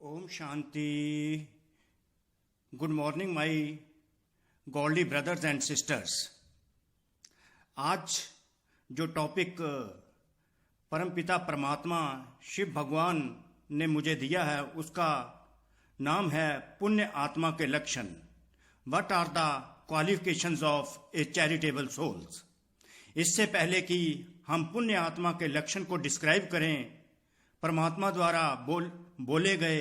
ओम शांति। Good morning my godly brothers and sisters. आज जो टॉपिक परमपिता परमात्मा शिव भगवान ने मुझे दिया है उसका नाम है पुण्य आत्मा के लक्षण। What are the qualifications of a charitable souls. इससे पहले कि हम पुण्य आत्मा के लक्षण को डिस्क्राइब करें, परमात्मा द्वारा बोले गए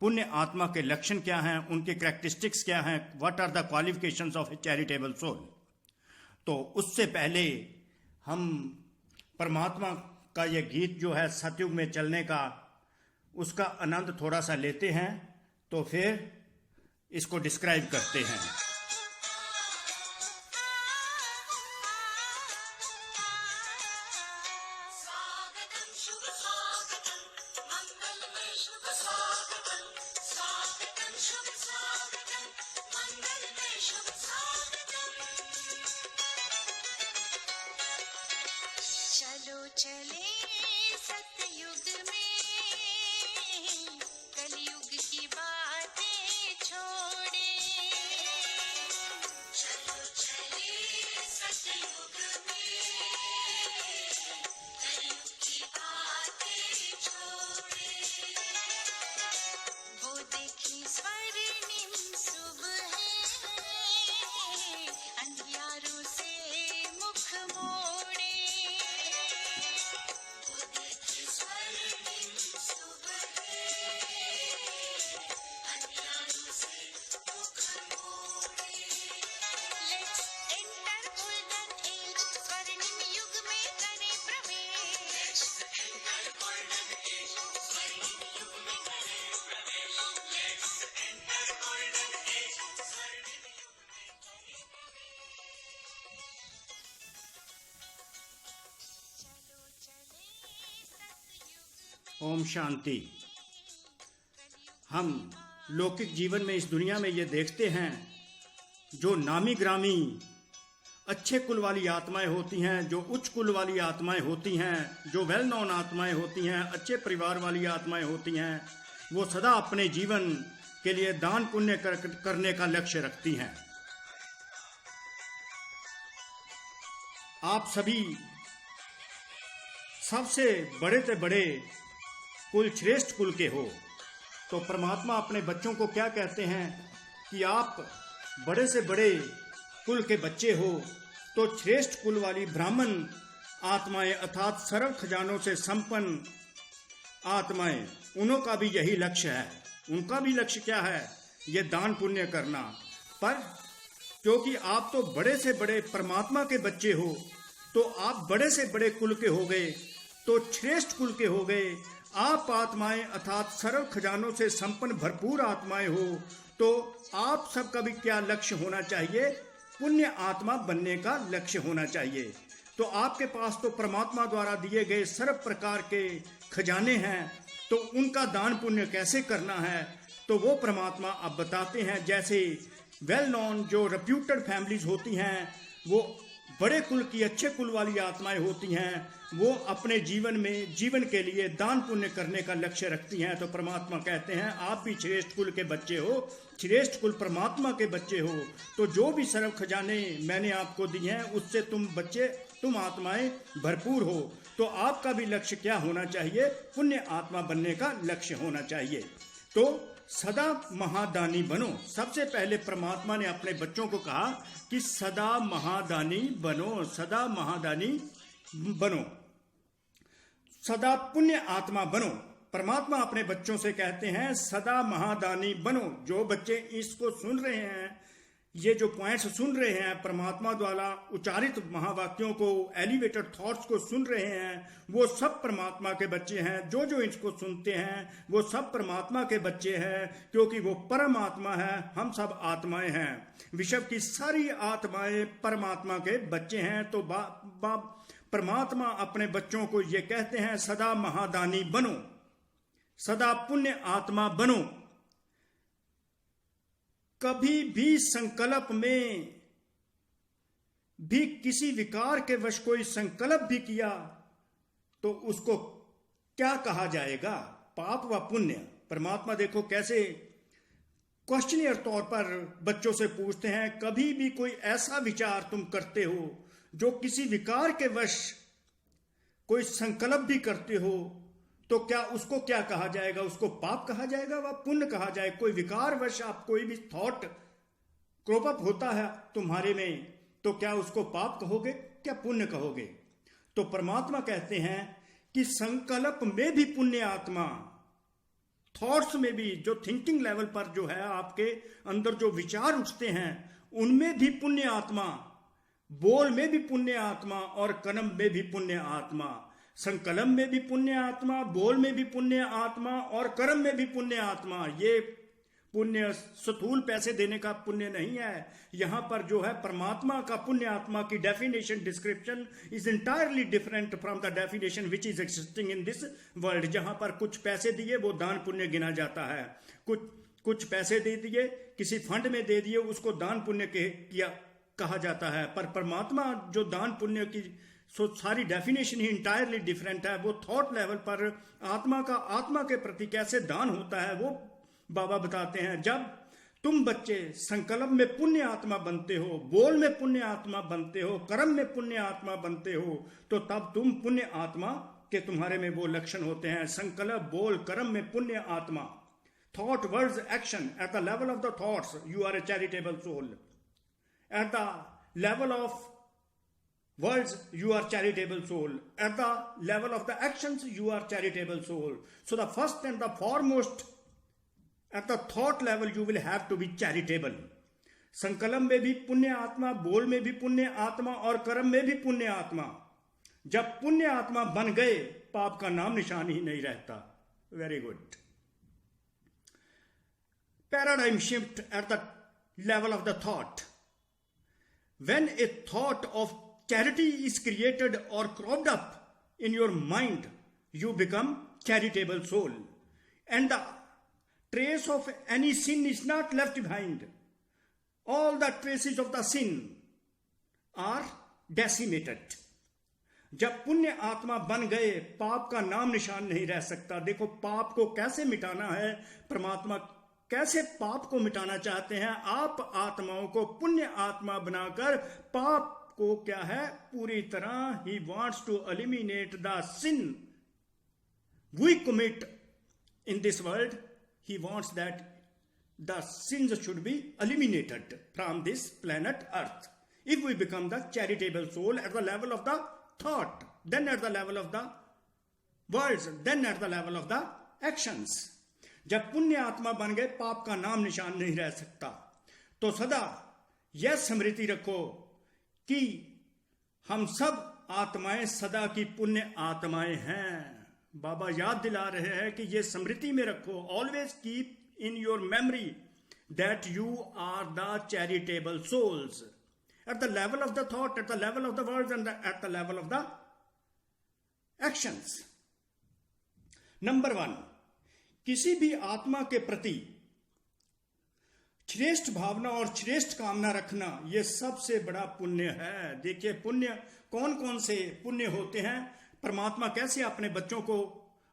पुण्य आत्मा के लक्षण क्या हैं, उनके कैरेक्टरिस्टिक्स क्या हैं, what are the qualifications of a charitable soul. तो उससे पहले हम परमात्मा का यह गीत जो है सतयुग में चलने का, उसका आनंद थोड़ा सा लेते हैं, तो फिर इसको डिस्क्राइब करते हैं। चलो चले सतयुग में, कलयुग की बातें छोड़े। चलो चले सतयुग में, कलयुग की बातें छोड़े। वो देखी स्वर्णिम सुबह, अंधियारों से मुख मोड़े। ओम शांति। हम लौकिक जीवन में इस दुनिया में ये देखते हैं, जो नामी ग्रामी अच्छे कुल वाली आत्माएं होती हैं, जो उच्च कुल वाली आत्माएं होती हैं, जो वेल नोन आत्माएं होती हैं, अच्छे परिवार वाली आत्माएं होती हैं, वो सदा अपने जीवन के लिए दान पुण्य करने का लक्ष्य रखती हैं। आप सभी सबसे बड़े से बड़े कुल श्रेष्ठ कुल के हो, तो परमात्मा अपने बच्चों को क्या कहते हैं कि आप बड़े से बड़े कुल के बच्चे हो, तो श्रेष्ठ कुल वाली ब्राह्मण आत्माएं अर्थात सर्व खजानों से संपन्न आत्माएं, उन्हों का भी यही लक्ष्य है। उनका भी लक्ष्य क्या है? ये दान पुण्य करना। पर क्योंकि आप तो बड़े से बड़े परमात्मा के बच्चे हो, तो आप बड़े से बड़े कुल के हो गए, तो श्रेष्ठ कुल के हो गए। आप आत्माएं अर्थात सर्व खजानों से संपन्न भरपूर आत्माएं हो, तो आप सबका भी क्या लक्ष्य होना चाहिए? पुण्य आत्मा बनने का लक्ष्य होना चाहिए। तो आपके पास तो परमात्मा द्वारा दिए गए सर्व प्रकार के खजाने हैं, तो उनका दान पुण्य कैसे करना है, तो वो परमात्मा अब बताते हैं। जैसे वेल नोन जो रेप्यूटेड फैमिलीज होती हैं, वो बड़े कुल की अच्छे कुल वाली आत्माएं होती हैं, वो अपने जीवन में जीवन के लिए दान पुण्य करने का लक्ष्य रखती हैं। तो परमात्मा कहते हैं आप भी श्रेष्ठ कुल के बच्चे हो, श्रेष्ठ कुल परमात्मा के बच्चे हो, तो जो भी सर्व खजाने मैंने आपको दिए हैं उससे तुम आत्माएं भरपूर हो। तो आपका भी लक्ष्य क्या होना चाहिए? पुण्य आत्मा बनने का लक्ष्य होना चाहिए। तो सदा महादानी बनो। सबसे पहले परमात्मा ने अपने बच्चों को कहा कि सदा महादानी बनो, सदा महादानी बनो, सदा पुण्य आत्मा बनो। परमात्मा अपने बच्चों से कहते हैं सदा महादानी बनो। जो बच्चे इसको सुन रहे हैं, ये जो पॉइंट्स सुन रहे हैं, परमात्मा द्वारा उच्चारित महावाक्यों को, एलिवेटेड थॉट्स को सुन रहे हैं, वो सब परमात्मा के बच्चे हैं। जो जो इसको सुनते हैं वो सब परमात्मा के बच्चे हैं, क्योंकि वो परमात्मा है, हम सब आत्माएं हैं। विश्व की सारी आत्माएं परमात्मा के बच्चे हैं। तो परमात्मा अपने बच्चों को ये कहते हैं सदा महादानी बनो, सदा पुण्य आत्मा बनो। कभी भी संकल्प में भी किसी विकार के वश कोई संकल्प भी किया तो उसको क्या कहा जाएगा? पाप व पुण्य। परमात्मा देखो कैसे क्वेश्चनियर तौर पर बच्चों से पूछते हैं, कभी भी कोई ऐसा विचार तुम करते हो जो किसी विकार के वश कोई संकल्प भी करते हो, तो क्या उसको क्या कहा जाएगा? उसको पाप कहा जाएगा व पुण्य कहा जाएगा? कोई विकार वश आप कोई भी थॉट क्रॉप अप होता है तुम्हारे में, तो क्या उसको पाप कहोगे, क्या पुण्य कहोगे? तो परमात्मा कहते हैं कि संकल्प में भी पुण्य आत्मा, थॉट्स में भी, जो थिंकिंग लेवल पर जो है आपके अंदर जो विचार उठते हैं उनमें भी पुण्य आत्मा, बोल में भी पुण्य आत्मा और कर्म में भी पुण्य आत्मा, संकल्प में भी पुण्य आत्मा, बोल में भी पुण्य आत्मा और कर्म में भी पुण्य आत्मा। ये पुण्य स्थूल पैसे देने का पुण्य नहीं है। यहां पर जो है परमात्मा का पुण्य आत्मा की definition, description is entirely different from the definition which is existing in this world. जहां पर कुछ पैसे दिए वो दान पुण्य गिना जाता है, कुछ पैसे दे दिए किसी फंड में दे दिए उसको दान पुण्य किया कहा जाता है। पर परमात्मा जो दान पुण्य की सारी डेफिनेशन ही इंटायरली डिफरेंट है। वो थॉट लेवल पर आत्मा का आत्मा के प्रति कैसे दान होता है वो बाबा बताते हैं। जब तुम बच्चे संकल्प में पुण्य आत्मा बनते हो, बोल में पुण्य आत्मा बनते हो, कर्म में पुण्य आत्मा बनते हो, तो तब तुम पुण्य आत्मा के तुम्हारे में वो लक्षण होते हैं। संकल्प, बोल, कर्म में पुण्य आत्मा, thought, words, action, at the level of the thoughts you are a charitable soul, at the level of words you are charitable soul, at the level of the actions you are charitable soul. So the first and the foremost, at the thought level you will have to be charitable. संकल्प में भी पुण्य आत्मा, बोल में भी पुण्य आत्मा और कर्म में भी पुण्य आत्मा। जब पुण्य आत्मा बन गए पाप का नाम निशान ही नहीं रहता। Very good. Paradigm shift eight the level of the thought. When a thought of charity is created or cropped up in your mind, you become charitable soul, and the trace of any sin is not left behind. All the traces of the sin are decimated. जब पुण्य आत्मा बन गए पाप का नाम निशान नहीं रह सकता। देखो पाप को कैसे मिटाना है, परमात्मा कैसे पाप को मिटाना चाहते हैं। आप आत्माओं को पुण्य आत्मा बनाकर पाप को क्या है पूरी तरह, he wants to eliminate the sin we commit in this world. He wants that the sins should be eliminated from this planet earth if we become the charitable soul at the level of the thought, then at the level of the words, then at the level of the actions. जब पुण्य आत्मा बन गए पाप का नाम निशान नहीं रह सकता। तो सदा यह स्मृति रखो कि हम सब आत्माएं सदा की पुण्य आत्माएं हैं। बाबा याद दिला रहे हैं कि यह स्मृति में रखो, always keep in your memory that you are the charitable souls at the level of the thought, at the level of the words and at the level of the actions. Number 1, किसी भी आत्मा के प्रति श्रेष्ठ भावना और श्रेष्ठ कामना रखना यह सबसे बड़ा पुण्य है। देखिए पुण्य कौन कौन से पुण्य होते हैं, परमात्मा कैसे अपने बच्चों को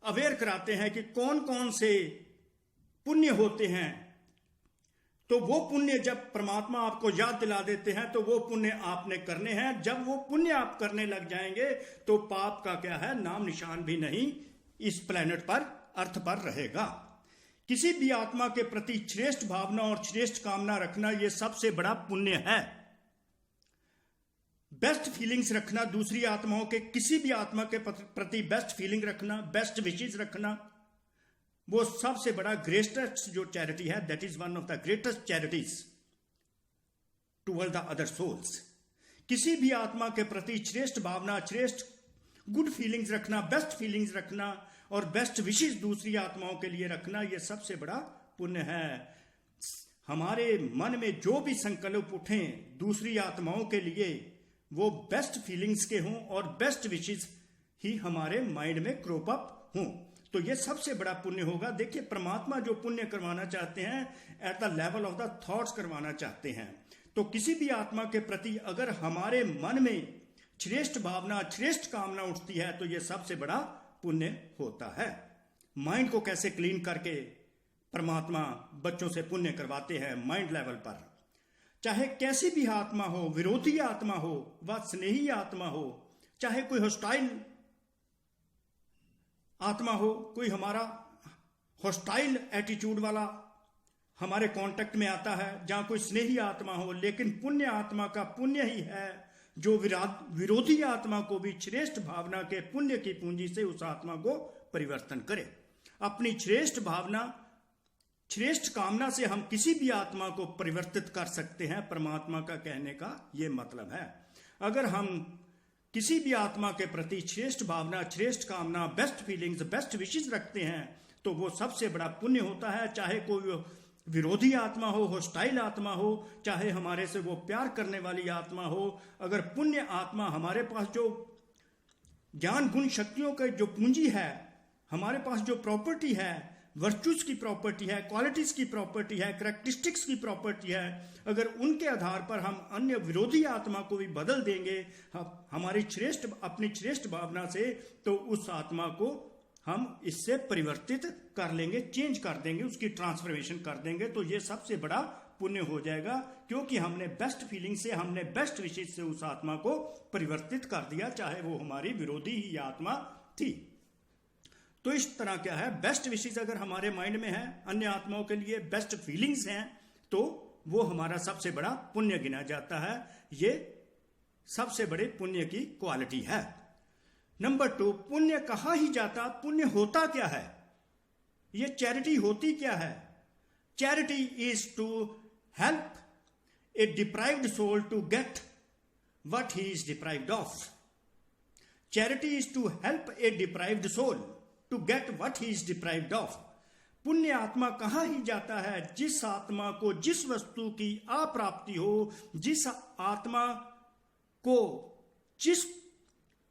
अवेयर कराते हैं कि कौन कौन से पुण्य होते हैं। तो वो पुण्य जब परमात्मा आपको याद दिला देते हैं तो वो पुण्य आपने करने हैं। जब वो पुण्य आप करने लग जाएंगे तो पाप का क्या है नाम निशान भी नहीं इस प्लेनेट पर, अर्थ पर रहेगा। किसी भी आत्मा के प्रति श्रेष्ठ भावना और श्रेष्ठ कामना रखना यह सबसे बड़ा पुण्य है। बेस्ट फीलिंग्स रखना, दूसरी आत्माओं के किसी भी आत्मा के प्रति बेस्ट फीलिंग रखना, बेस्ट विशेष रखना, वो सबसे बड़ा ग्रेटेस्ट जो चैरिटी है, that is one of the greatest charities toward the other souls. किसी भी आत्मा के प्रति श्रेष्ठ भावना, श्रेष्ठ गुड फीलिंग्स रखना, बेस्ट फीलिंग्स रखना और बेस्ट विशेष दूसरी आत्माओं के लिए रखना, यह सबसे बड़ा पुण्य है। हमारे मन में जो भी संकल्प उठें दूसरी आत्माओं के लिए वो बेस्ट फीलिंग्स के हों और बेस्ट विशेष ही हमारे माइंड में क्रॉप अप हों, तो यह सबसे बड़ा पुण्य होगा। देखिए परमात्मा जो पुण्य करवाना चाहते हैं eight the level of the thoughts करवाना चाहते हैं। तो किसी भी आत्मा के प्रति अगर हमारे मन में श्रेष्ठ भावना, श्रेष्ठ कामना उठती है तो यह सबसे बड़ा पुण्य होता है। माइंड को कैसे क्लीन करके परमात्मा बच्चों से पुण्य करवाते हैं माइंड लेवल पर। चाहे कैसी भी आत्मा हो, विरोधी आत्मा हो व स्नेही आत्मा हो, चाहे कोई हॉस्टाइल आत्मा हो, कोई हमारा हॉस्टाइल एटीट्यूड वाला हमारे कांटेक्ट में आता है, जहां कोई स्नेही आत्मा हो, लेकिन पुण्य आत्मा का पुण्य ही है जो विरोधी आत्मा को भी श्रेष्ठ भावना के पुण्य की पूंजी से उस आत्मा को परिवर्तन करे। अपनी श्रेष्ठ भावना, श्रेष्ठ कामना से हम किसी भी आत्मा को परिवर्तित कर सकते हैं। परमात्मा का कहने का यह मतलब है। अगर हम किसी भी आत्मा के प्रति श्रेष्ठ भावना, श्रेष्ठ कामना, बेस्ट फीलिंग्स, बेस्ट विशेष रखते हैं तो वो सबसे बड़ा पुण्य होता है। चाहे कोई विरोधी आत्मा हो, हॉस्टाइल आत्मा हो, चाहे हमारे से वो प्यार करने वाली आत्मा हो, अगर पुण्य आत्मा हमारे पास जो ज्ञान गुण शक्तियों का जो पूंजी है, हमारे पास जो प्रॉपर्टी है, वर्चुज की प्रॉपर्टी है, क्वालिटीज की प्रॉपर्टी है, करेक्टरिस्टिक्स की प्रॉपर्टी है, अगर उनके आधार पर हम अन्य विरोधी आत्मा को भी बदल देंगे हमारी अपनी श्रेष्ठ भावना से, तो उस आत्मा को हम इससे परिवर्तित कर लेंगे, चेंज कर देंगे, उसकी ट्रांसफॉर्मेशन कर देंगे। तो ये सबसे बड़ा पुण्य हो जाएगा, क्योंकि हमने बेस्ट फीलिंग से, हमने बेस्ट विशेष से उस आत्मा को परिवर्तित कर दिया, चाहे वो हमारी विरोधी ही आत्मा थी। तो इस तरह क्या है, बेस्ट विशेष अगर हमारे माइंड में है, अन्य आत्माओं के लिए बेस्ट फीलिंग्स हैं, तो वो हमारा सबसे बड़ा पुण्य गिना जाता है। ये सबसे बड़े पुण्य की क्वालिटी है। नंबर 2, पुण्य कहा ही जाता, पुण्य होता क्या है, ये चैरिटी होती क्या है। Charity is to help a deprived soul to get what he is deprived of. Charity is to help a deprived soul to get what he is deprived of. पुण्य आत्मा कहा ही जाता है जिस आत्मा को जिस वस्तु की अप्राप्ति हो, जिस आत्मा को जिस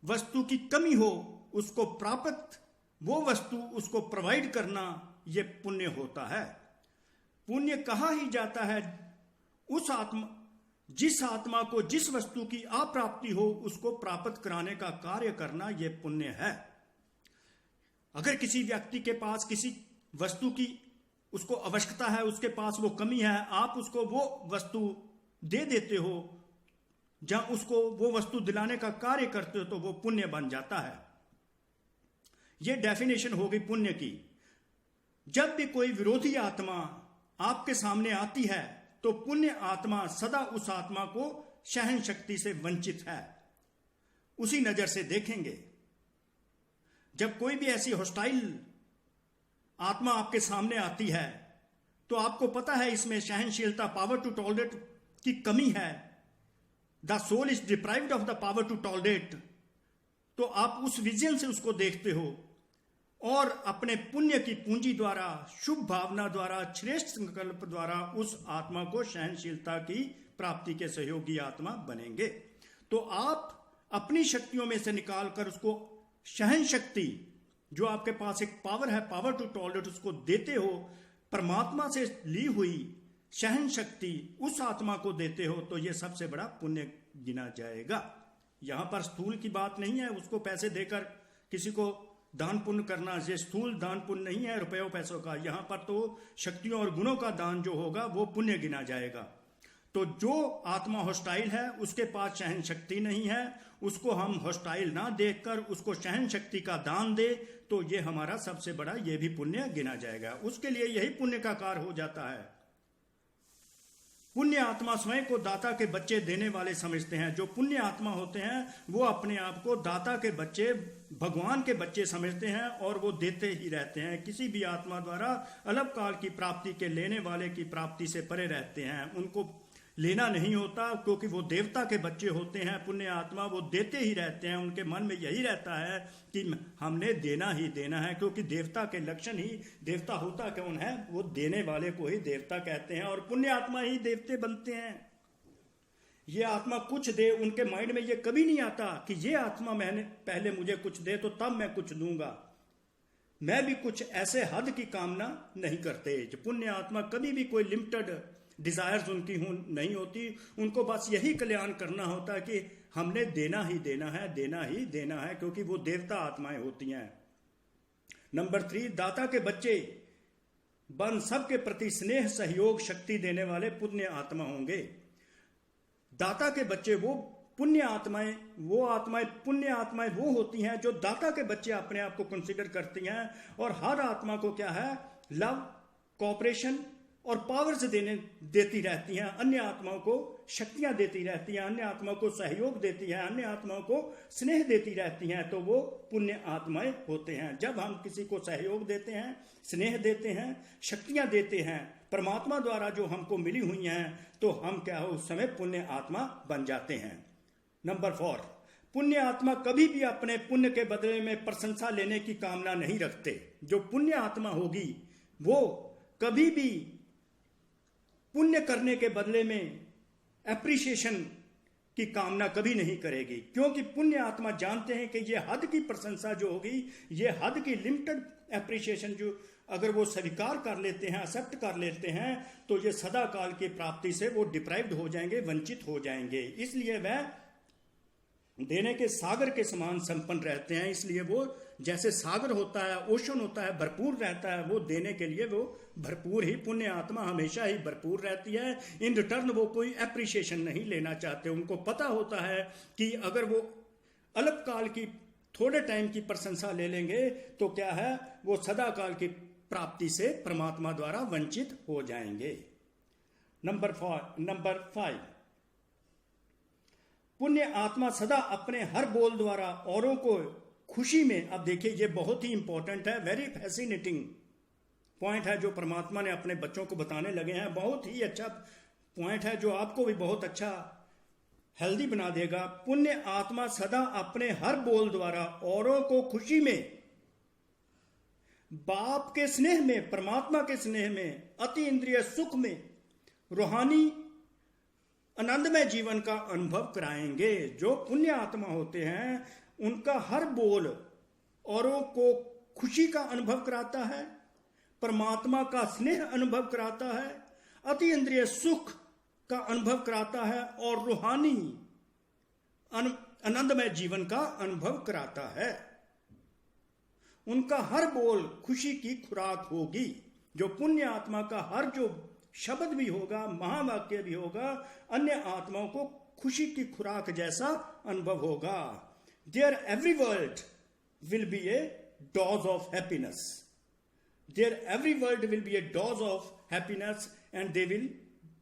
वस्तु की कमी हो, उसको प्राप्त वो वस्तु उसको प्रोवाइड करना, ये पुण्य होता है। पुण्य कहा ही जाता है जिस आत्मा को जिस वस्तु की अप्राप्ति हो उसको प्राप्त कराने का कार्य करना, ये पुण्य है। अगर किसी व्यक्ति के पास किसी वस्तु की उसको आवश्यकता है, उसके पास वो कमी है, आप उसको वो वस्तु दे देते हो, जहां उसको वो वस्तु दिलाने का कार्य करते हो, तो वो पुण्य बन जाता है। ये डेफिनेशन होगी पुण्य की। जब भी कोई विरोधी आत्मा आपके सामने आती है तो पुण्य आत्मा सदा उस आत्मा को सहन शक्ति से वंचित है, उसी नजर से देखेंगे। जब कोई भी ऐसी हॉस्टाइल आत्मा आपके सामने आती है तो आपको पता है इसमें सहनशीलता, पावर टू टॉलरेट की कमी है, the soul is deprived of the power to tolerate, तो आप उस विजन से उसको देखते हो और अपने पुण्य की पूंजी द्वारा, शुभ भावना द्वारा, श्रेष्ठ संकल्प द्वारा उस आत्मा को सहनशीलता की प्राप्ति के सहयोगी आत्मा बनेंगे। तो आप अपनी शक्तियों में से निकालकर उसको सहन शक्ति, जो आपके पास एक पावर है, पावर टू टॉलरेट, उसको देते हो, परमात्मा से ली हुई सहन शक्ति उस आत्मा को देते हो, तो यह सबसे बड़ा पुण्य गिना जाएगा। यहां पर स्थूल की बात नहीं है, उसको पैसे देकर किसी को दान पुण्य करना, ये स्थूल दान पुण्य नहीं है रुपयों पैसों का। यहां पर तो शक्तियों और गुणों का दान जो होगा वो पुण्य गिना जाएगा। तो जो आत्मा हॉस्टाइल है, उसके पास सहन शक्ति नहीं है, उसको हम हॉस्टाइल ना देखकर उसको सहन शक्ति का दान दे, तो ये हमारा सबसे बड़ा ये भी पुण्य गिना जाएगा। उसके लिए यही पुण्य का कार्य हो जाता है। पुण्य आत्मा स्वयं को दाता के बच्चे देने वाले समझते हैं। जो पुण्य आत्मा होते हैं वो अपने आप को दाता के बच्चे, भगवान के बच्चे समझते हैं और वो देते ही रहते हैं। किसी भी आत्मा द्वारा अलग काल की प्राप्ति के लेने वाले की प्राप्ति से परे रहते हैं, उनको लेना नहीं होता, क्योंकि वो देवता के बच्चे होते हैं। पुण्य आत्मा वो देते ही रहते हैं, उनके मन में यही रहता है कि हमने देना ही देना है, क्योंकि देवता के लक्षण ही, देवता होता कौन है, वो देने वाले को ही देवता कहते हैं, और पुण्य आत्मा ही देवते बनते हैं। ये आत्मा कुछ दे, उनके माइंड में ये कभी नहीं आता कि ये आत्मा मैंने पहले मुझे कुछ दे तो तब मैं कुछ दूंगा, मैं भी कुछ ऐसे हद की कामना नहीं करते। पुण्य आत्मा कभी भी कोई लिमिटेड डिजायर्स उनकी नहीं होती, उनको बस यही कल्याण करना होता है कि हमने देना ही देना है, देना ही देना है, क्योंकि वो देवता आत्माएं होती हैं। नंबर 3, दाता के बच्चे वन सबके प्रति स्नेह सहयोग शक्ति देने वाले पुण्य आत्मा होंगे। दाता के बच्चे वो पुण्य आत्माएं, पुण्य आत्माएं वो होती हैं जो दाता के बच्चे अपने आप को कंसिडर करती हैं और हर आत्मा को क्या है, लव, कोऑपरेशन और पावर्स देती रहती हैं, अन्य आत्माओं को शक्तियां देती रहती हैं, अन्य आत्माओं को सहयोग देती हैं, अन्य आत्माओं को स्नेह देती रहती हैं, तो वो पुण्य आत्माएं होते हैं। जब हम किसी को सहयोग देते हैं, स्नेह देते हैं, शक्तियां देते हैं परमात्मा द्वारा जो हमको मिली हुई हैं, तो हम क्या हो उस समय पुण्य आत्मा बन जाते हैं। नंबर 4, पुण्य आत्मा कभी भी अपने पुण्य के बदले में प्रशंसा लेने की कामना नहीं रखते। जो पुण्य आत्मा होगी वो कभी भी पुण्य करने के बदले में एप्रिसिएशन की कामना कभी नहीं करेगी, क्योंकि पुण्य आत्मा जानते हैं कि ये हद की प्रशंसा जो होगी, ये हद की लिमिटेड एप्रिसिएशन जो अगर वो स्वीकार कर लेते हैं, एक्सेप्ट कर लेते हैं, तो ये सदा काल की प्राप्ति से वो डिप्राइव्ड हो जाएंगे, वंचित हो जाएंगे। इसलिए वह देने के सागर के समान संपन्न रहते हैं। इसलिए वो जैसे सागर होता है, ओशन होता है, भरपूर रहता है, वो देने के लिए वो भरपूर ही, पुण्य आत्मा हमेशा ही भरपूर रहती है। इन रिटर्न वो कोई एप्रिसिएशन नहीं लेना चाहते। उनको पता होता है कि अगर वो अल्पकाल की थोड़े टाइम की प्रशंसा ले लेंगे तो क्या है, वो सदा काल की प्राप्ति से परमात्मा द्वारा वंचित हो जाएंगे। नंबर 5, पुण्य आत्मा सदा अपने हर बोल द्वारा औरों को खुशी में, अब देखिए ये बहुत ही इंपॉर्टेंट है, वेरी फैसिनेटिंग पॉइंट है जो परमात्मा ने अपने बच्चों को बताने लगे हैं। बहुत ही अच्छा पॉइंट है जो आपको भी बहुत अच्छा हेल्दी बना देगा। पुण्य आत्मा सदा अपने हर बोल द्वारा औरों को खुशी में, बाप के स्नेह में, परमात्मा के स्नेह में, अति इंद्रिय सुख में, रूहानी आनंदमय जीवन का अनुभव कराएंगे। जो पुण्य आत्मा होते हैं उनका हर बोल औरों को खुशी का अनुभव कराता है, परमात्मा का स्नेह अनुभव कराता है, अति इंद्रिय सुख का अनुभव कराता है और रूहानी आनंदमय जीवन का अनुभव कराता है। उनका हर बोल खुशी की खुराक होगी। जो पुण्य आत्मा का हर जो शब्द भी होगा, महावाक्य भी होगा, अन्य आत्माओं को खुशी की खुराक जैसा अनुभव होगा। There every word will be a dose of happiness. There every word will be a dose of happiness and they will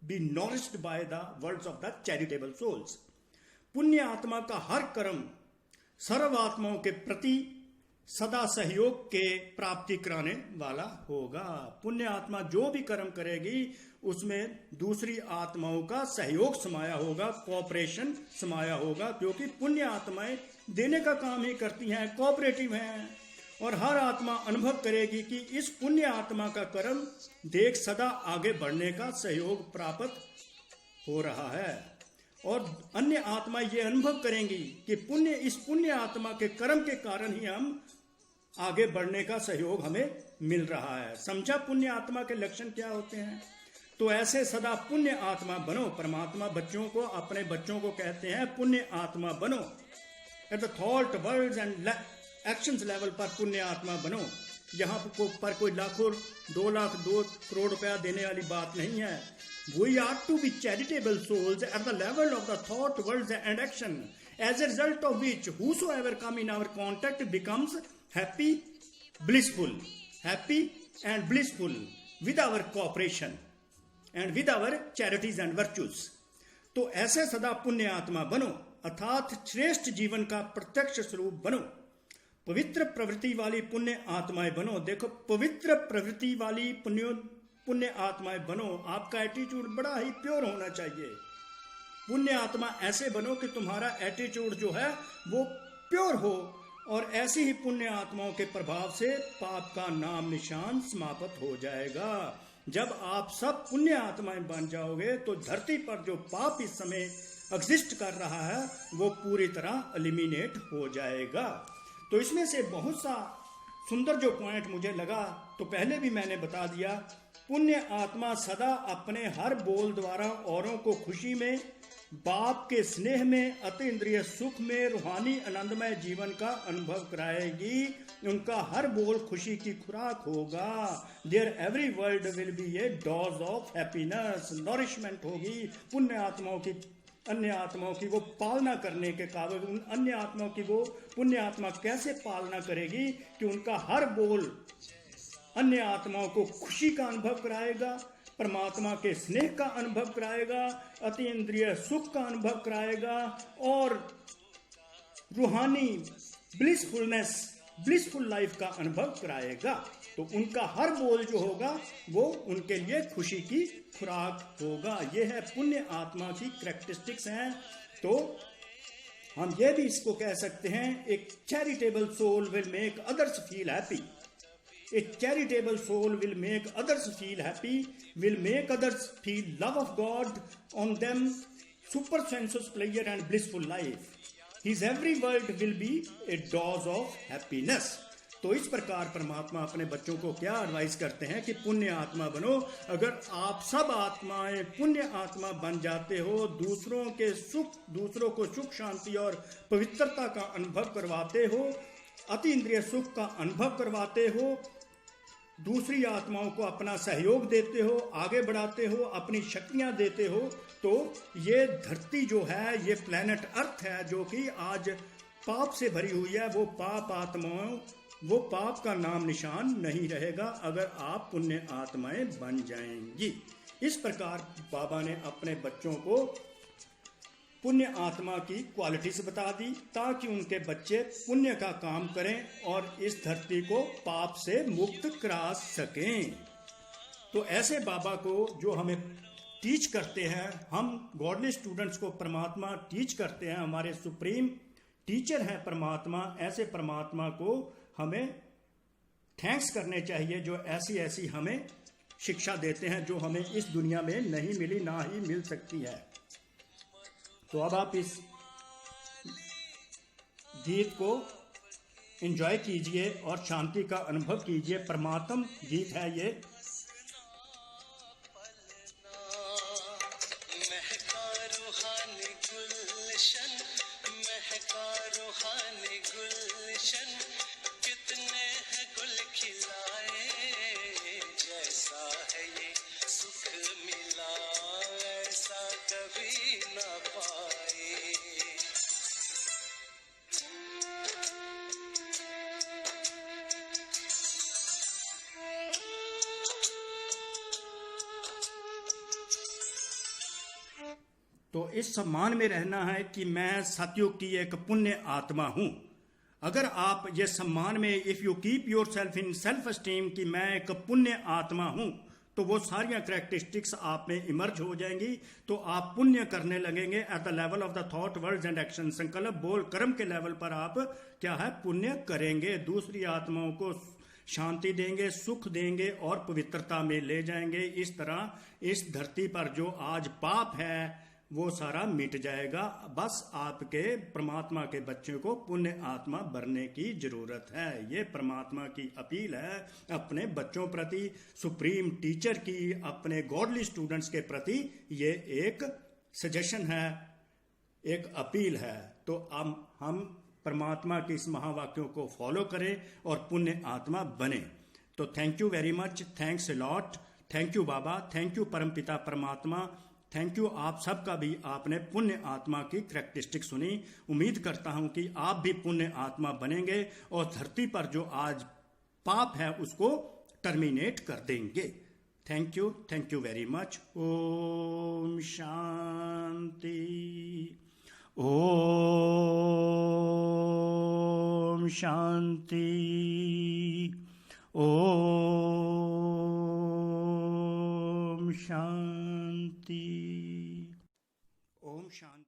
be nourished by the words of the charitable souls. पुण्य आत्मा का हर कर्म सर्व आत्माओं के प्रति सदा सहयोग के प्राप्ति कराने वाला होगा। पुण्य आत्मा जो भी कर्म करेगी उसमें दूसरी आत्माओं का सहयोग समाया होगा, कोऑपरेशन समाया होगा, क्योंकि पुण्य आत्माएं देने का काम ही करती हैं, कोऑपरेटिव हैं। और हर आत्मा अनुभव करेगी कि इस पुण्य आत्मा का कर्म देख सदा आगे बढ़ने का सहयोग प्राप्त हो रहा है। और अन्य आत्मा ये अनुभव करेंगी कि इस पुण्य आत्मा के कर्म के कारण ही हम आगे बढ़ने का सहयोग हमें मिल रहा है। समझा पुण्य आत्मा के लक्षण क्या होते हैं? तो ऐसे सदा पुण्य आत्मा बनो। परमात्मा बच्चों को, अपने बच्चों को कहते हैं पुण्य आत्मा बनो। At the thought, words and actions level पर पुण्य आत्मा बनो। यहाँ पर कोई लाखों, 2 लाख, 2 करोड़ रुपया देने वाली बात नहीं है। We are to be charitable souls at the level of the thought, words and action, as a result of which whosoever come in our contact becomes happy and blissful with our cooperation and with our charities and virtues. तो ऐसे सदा पुण्य आत्मा बनो, अर्थात श्रेष्ठ जीवन का प्रत्यक्ष स्वरूप बनो। पवित्र प्रवृत्ति वाली पुण्य आत्माएं बनो। देखो, पवित्र प्रवृत्ति वाली पुण्य आत्माएं बनो। आपका एटीट्यूड बड़ा ही प्योर होना चाहिए। पुण्य आत्मा ऐसे बनो कि तुम्हारा एटीट्यूड जो है वो प्योर हो, और ऐसी ही पुण्य आत्माओं के प्रभाव से पाप का नाम निशान समाप्त हो जाएगा। जब आप सब पुण्य आत्माएं बन जाओगे तो धरती पर जो पाप इस समय एग्जिस्ट कर रहा है वो पूरी तरह एलिमिनेट हो जाएगा। तो इसमें से बहुत सा सुंदर जो पॉइंट मुझे लगा, तो पहले भी मैंने बता दिया पुण्य आत्मा सदा अपने हर बोल द्वारा औरों को खुशी में, बाप के स्नेह में, अतीन्द्रिय सुख में, रूहानी आनंदमय जीवन का अनुभव कराएगी। उनका हर बोल खुशी की खुराक होगा। There every word will be a dose of happiness, nourishment होगी। पुण्य आत्माओं की अन्य आत्माओं की वो पालना करने के काबिल, उन अन्य आत्माओं की वो पुण्य आत्मा कैसे पालना करेगी कि उनका हर बोल अन्य आत्माओं को खुशी का अनुभव कराएगा, परमात्मा के स्नेह का अनुभव कराएगा, अतीन्द्रिय सुख का अनुभव कराएगा और रूहानी ब्लिसफुल लाइफ का अनुभव कराएगा। तो उनका हर बोल जो होगा वो उनके लिए खुशी की खुराक होगा। यह है पुण्य आत्मा की कैरेक्टरिस्टिक्स हैं। तो हम ये भी इसको कह सकते हैं, एक charitable soul will make others feel happy. A charitable soul will make others feel happy, will make others feel love of God on them, super sensuous pleasure and blissful life. His every word will be a dose of happiness. तो इस प्रकार परमात्मा अपने बच्चों को क्या advice करते हैं कि पुण्य आत्मा बनो। अगर आप सब आत्माएं पुण्य आत्मा बन जाते हो, दूसरों को सुख शांति और पवित्रता का अनुभव करवाते हो, अतीन्द्रिय सुख का अनुभव करवाते हो, दूसरी आत्माओं को अपना सहयोग देते हो, आगे बढ़ाते हो, अपनी शक्तियां देते हो, तो ये धरती जो है, ये प्लेनेट अर्थ है जो कि आज पाप से भरी हुई है, वो पाप आत्माओं, वो पाप का नाम निशान नहीं रहेगा अगर आप पुण्य आत्माएं बन जाएंगी। इस प्रकार बाबा ने अपने बच्चों को पुण्य आत्मा की क्वालिटीज बता दी ताकि उनके बच्चे पुण्य का काम करें और इस धरती को पाप से मुक्त करा सकें। तो ऐसे बाबा को जो हमें टीच करते हैं, हम गॉडली स्टूडेंट्स को परमात्मा टीच करते हैं, हमारे सुप्रीम टीचर हैं परमात्मा। ऐसे परमात्मा को हमें थैंक्स करने चाहिए जो ऐसी हमें शिक्षा देते हैं जो हमें इस दुनिया में नहीं मिली, ना ही मिल सकती है। तो अब आप इस गीत को एंजॉय कीजिए और शांति का अनुभव कीजिए। परमात्म गीत है ये। महका रूहानी गुलशन, महका रूहानी गुलशन, कितने हैं गुल खिलाए, जैसा है ये सुख मिला ऐसा कभी ना पाए। तो इस सम्मान में रहना है कि मैं सतयुग की एक पुण्य आत्मा हूं। अगर आप ये सम्मान में, if you keep your self in self esteem कि मैं एक पुण्य आत्मा हूं, तो वो सारियां कैरेक्टरिस्टिक्स आप में इमर्ज हो जाएंगी। तो आप पुण्य करने लगेंगे eight the level of the thought, words and action. संकल्प, बोल, कर्म के लेवल पर आप क्या है, पुण्य करेंगे। दूसरी आत्माओं को शांति देंगे, सुख देंगे और पवित्रता में ले जाएंगे। इस तरह इस धरती पर जो आज पाप है वो सारा मिट जाएगा। बस आपके परमात्मा के बच्चों को पुण्य आत्मा बनने की जरूरत है। ये परमात्मा की अपील है अपने बच्चों प्रति, सुप्रीम टीचर की अपने गॉडली स्टूडेंट्स के प्रति। ये एक सजेशन है, एक अपील है। तो हम परमात्मा के इस महावाक्यों को फॉलो करें और पुण्य आत्मा बने। तो thank you very much, thanks a lot, thank you Baba, thank you परमपिता परमात्मा, थैंक यू आप सबका भी। आपने पुण्य आत्मा की कैरेक्टरिस्टिक सुनी। उम्मीद करता हूं कि आप भी पुण्य आत्मा बनेंगे और धरती पर जो आज पाप है उसको टर्मिनेट कर देंगे। Thank you very much. ओम शांति, ओम शांति, ओम शांति, ओम शांति।